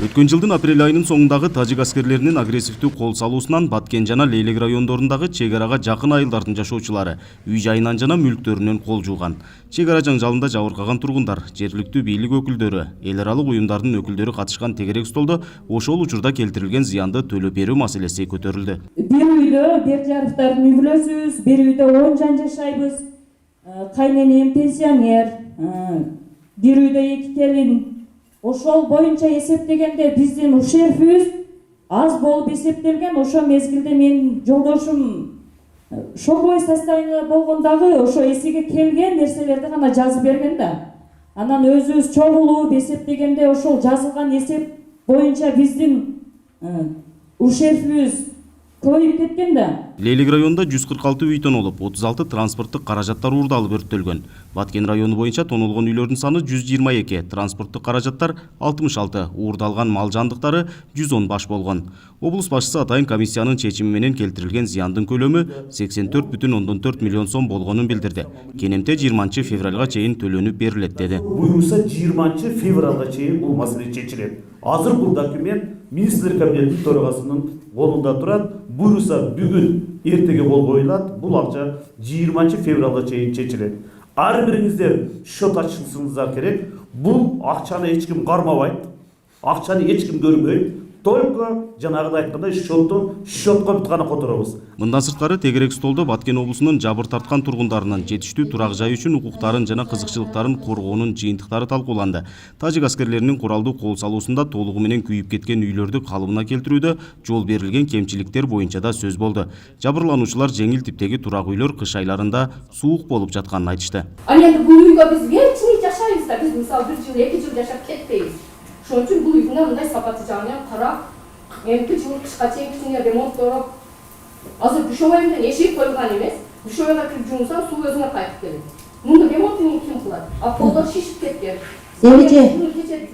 Өткөн жылдын апрель айынын соңундагы тажик аскерлеринин агрессивдүү кол салуусунан Баткен жана Лейлек райондорундагы чек арага жакын айылдардын жашоочулары үй жайынан жана мүлктөрүнөн кол жууган. Чек ара жаңжалында жабыркаган тургундар, жергиликтүү бийлик өкүлдөрү, эл аралык уюмдардын өкүлдөрү катышкан тегерек столдо ошол учурда келтирилген зыянды төлөп берүү маселеси көтөрүлдү. Бир үйдө Бердияровдордун үй бүлөсүбүз, бир үйдө 10 жан жашайбыз. Кайненем пенсионер, бир үйдө 2 келин. Ошол боюнча эсептегенде биздин ушербибиз аз болуп эсептелген. Ошо мезгилде менин жолдошум шоковой состояние болгондагы ошо эсиге келген нерселерди гана жазып берген да. Анан өзүбүз чогулуп эсептегенде ошол жазылган эсеп боюнча биздин ушербибиз көбөйүп кеткен да. Лейлек районунда 146 үй тонолуп, 36 транспорттук каражаттар уурдалып өрттөлгөн. Баткен району боюнча тонолгон үйлөрдүн саны 122, транспорттук каражаттар 66, уурдалган мал жандыктары 110 баш болгон. Облус башчысы атайын комиссиянын чечими менен келтирилген зыяндын көлөмү 84,4 миллион сом болгонун билдирди. Кенемте 20 февралга чейин төлөнүп берилет деди. Буюрса 20 февралга чейин бул маселе чечилет. Азыр бул документ министрлер кабинетинин төрагасынын колунда турат. Буюрса бүгүн эртеге кол коюлат. Бул акча 20 февралга чейин чечилет. Ар бириңиздер счет ачышыңыздар керек. Бул акчаны эч ким кармабайт. Акчаны эч ким көрбөйт. Только жанагыдай айткандай счетко бүт гана которобуз. Мындан сырткары тегерек столдо Баткен облусунун жабыр тарткан тургундарынын жетиштүү турак жай үчүн укуктарын жана кызыкчылыктарын коргоонун жыйынтыктары талкууланды. Тажик аскерлеринин куралдуу кол салуусунда толугу менен күйүп кеткен үйлөрдү калыбына келтирүүдө жол берилген кемчиликтер боюнча да сөз болду. Жабырлануучулар жеңил типтеги турак үйлөр кыш айларында суук болуп жатканын айтышты. Ал эми бул үйгө биз кечине жашайбыз да, биз мисалы 1 жыл 2 жыл жашап кетпейбиз. Ошон үчүн бул үйдүн мындай сапаты жагынан карап, эми жылы кышка чейин кичине ремонттороп, азыр душовой менен эшик коюлган эмес. Душовойго кирип жуунсаң суу өзүңө кайтып келет. Мунду ремонтун ким кылат? А полдор шишип кеткен. Кече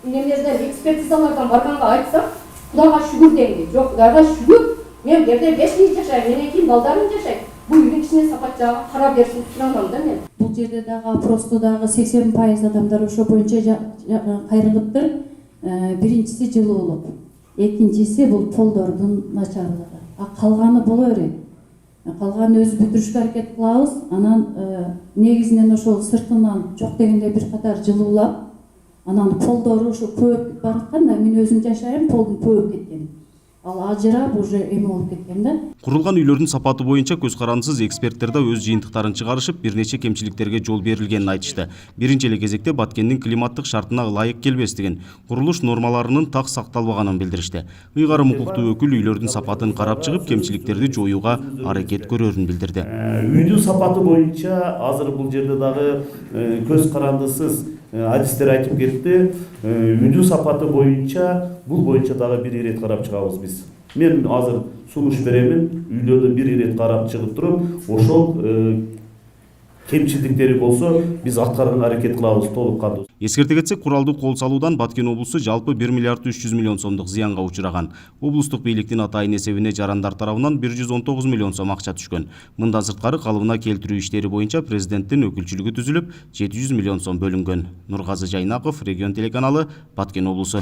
немелерден экспертизалардан барганга айтсак, Кудайга шүгүр дейли. Жок, Кудайга шүгүр. Мен жерде 5 жыл жашайм, менен кийин балдарым жашайт. Бул үйдүн кичине сапат жагы карап беришин суранам да мен. Бул жерде дагы просто дагы 80% адамдар ошо боюнча кайрылыптыр. Биринчиси жылуулук, экинчиси бул полдордун начарлыгы. А калганы боло берет. Калганы өзү бүтүрүшкө аракет кылабыз. Анан негизинен ошол сыртынан жок дегенде бир катар жылуулап, анан полдору ошо көбөйүп бараткан да, мен өзүм жашайм, полдун көбөйүп кеткен. Ал ажырап уже эме болуп кеткен да. Курулган үйлөрдүн сапаты боюнча көз карандысыз эксперттер да өз жыйынтыктарын чыгарышып, бир нече кемчиликтерге жол берилгенин айтышты. Биринчи эле кезекте Баткендин климаттык шартына ылайык келбестигин, курулуш нормаларынын так сакталбаганын билдиришти. Ыйгарым укуктуу өкүл үйлөрдүн сапатын карап чыгып, кемчиликтерди жоюуга аракет көрөрүн билдирди. Үйдүн сапаты боюнча азыр бул жерде дагы көз карандысыз адистер айтып кетти. Үйдүн сапаты боюнча бул боюнча дагы бир ирет карап чыгабыз биз. Мен азыр сунуш беремин, үйлөрдү бир ирет карап чыгып туруп, ошол кемчиликтери болсо биз аткарган аракет кылабыз толук кандуу. Эскерте кетсек, куралдуу кол салуудан Баткен облусу жалпы 1 миллиард 300 миллион сомдук зыянга учураган. Облустук бийликтин атайын эсебине жарандар тарабынан 119 миллион сом акча түшкөн. Мындан сырткары калыбына келтирүү иштери боюнча президенттин өкүлчүлүгү түзүлүп, 700 миллион сом бөлүнгөн. Нургазы Жайнаков, Регион телеканалы, Баткен облусу.